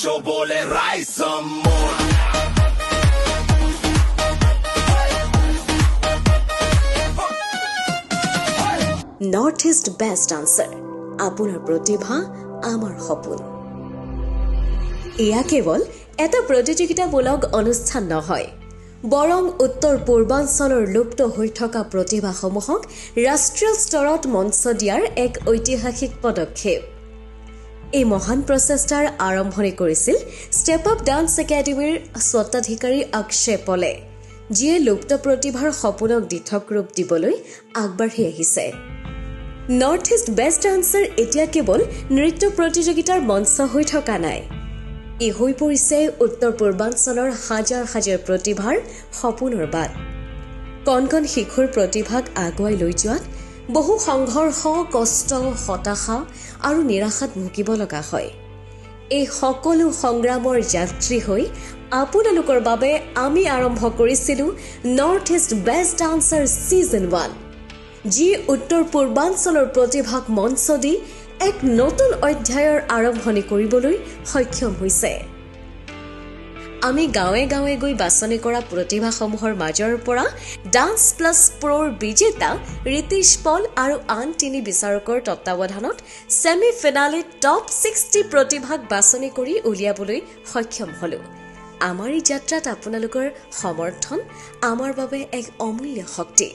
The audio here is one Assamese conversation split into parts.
show, bole, rise some more. North east best dancer আপোনাৰ প্ৰতিভা আমাৰ সপোন এয়া কেৱল এটা প্ৰতিযোগিতামূলক অনুষ্ঠান নহয় বৰং উত্তৰ পূৰ্বাঞ্চলৰ লুপ্ত হৈ থকা প্ৰতিভাসমূহক ৰাষ্ট্ৰীয় স্তৰত মঞ্চ দিয়াৰ এক ঐতিহাসিক পদক্ষেপ এই মহান প্ৰচেষ্টাৰ আৰম্ভণি কৰিছিল ষ্টেপ আপ ডান্স একাডেমীৰ স্বত্বাধিকাৰী অক্ষয় পলে যিয়ে লুপ্ত প্ৰতিভাৰ সপোনক দিঠক ৰূপ দিবলৈ আগবাঢ়ি আহিছে নৰ্থ ইষ্ট বেষ্ট ডান্সাৰ এতিয়া কেৱল নৃত্য প্ৰতিযোগিতাৰ মঞ্চ হৈ থকা নাই ই হৈ পৰিছে উত্তৰ পূৰ্বাঞ্চলৰ হাজাৰ হাজাৰ প্ৰতিভাৰ সপোনৰ বাট কণ কণ শিশুৰ প্ৰতিভাক আগুৱাই লৈ যোৱাত বহু সংঘৰ্ষ কষ্ট হতাশা আৰু নিৰাশাত ভুগিব লগা হয় এই সকলো সংগ্ৰামৰ যাত্ৰী হৈ আপোনালোকৰ বাবে আমি আৰম্ভ কৰিছিলোঁ north east best dancer season 1 যি উত্তৰ পূৰ্বাঞ্চলৰ প্ৰতিভাক মঞ্চ দি এক নতুন অধ্যায়ৰ আৰম্ভণি কৰিবলৈ সক্ষম হৈছে আমি গাঁৱে গাঁৱে গৈ বাছনি কৰা প্ৰতিভাসমূহৰ মাজৰ পৰা ডান্স প্লাছ প্ৰ'ৰ বিজেতা ৰিতেশ পল আৰু আন তিনি বিচাৰকৰ তত্বাৱধানত ছেমি ফিনালেত টপ 60 প্ৰতিভাক বাছনি কৰি উলিয়াবলৈ সক্ষম হ'লো আমাৰ এই যাত্ৰাত আপোনালোকৰ সমৰ্থন আমাৰ বাবে এক অমূল্য শক্তি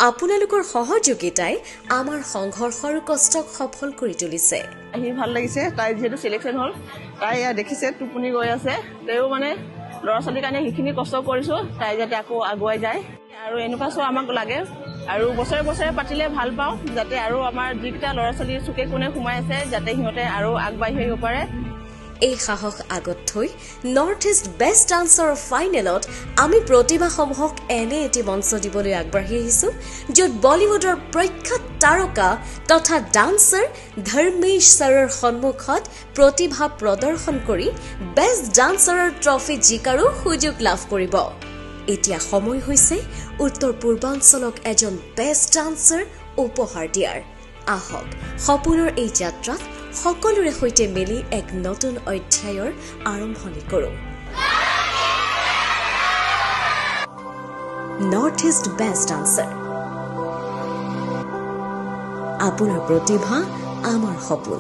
আপোনালোকৰ সহযোগিতাই আমাৰ সংঘৰ্ষ আৰু কষ্টক সফল কৰি তুলিছে আহি ভাল লাগিছে তাই যেহেতু সিলেকশন হল তাই দেখিছে টোপনি গৈ আছে তেও মানে ল'ৰা ছোৱালীৰ কাৰণে সেইখিনি কষ্ট কৰিছোঁ তাই যাতে আকৌ আগুৱাই যায় আৰু এনেকুৱা চোৱা আমাক লাগে আৰু বছৰে বছৰে পাতিলে ভাল পাওঁ যাতে আৰু আমাৰ যিকেইটা ল'ৰা ছোৱালীৰ চুকে কোণে সোমাই আছে যাতে সিহঁতে আৰু আগবাঢ়ি আহিব পাৰে এই সাহস আগত থৈ নৰ্থ ইষ্ট বেষ্ট ডান্সৰ ফাইনেলত আমি প্ৰতিভাসমূহক এনে এটি মঞ্চ দিবলৈ আগবাঢ়ি আহিছোঁ য'ত বলিউডৰ প্ৰখ্যাত তাৰকা তথা ডান্সাৰ ধৰ্মেশ ছাৰৰ সন্মুখত প্ৰতিভা প্ৰদৰ্শন কৰি বেষ্ট ডান্সাৰৰ ট্ৰফি জিকাৰো সুযোগ লাভ কৰিব এতিয়া সময় হৈছে উত্তৰ পূৰ্বাঞ্চলক এজন বেষ্ট ডান্সাৰ উপহাৰ দিয়াৰ আহক সপোনৰ এই যাত্ৰাত সকলোৰে সৈতে মিলি এক নতুন অধ্যায়ৰ আৰম্ভণি কৰোঁ নৰ্থ ইষ্ট বেষ্ট ডান্সাৰ আপোনাৰ প্ৰতিভা আমাৰ সপোন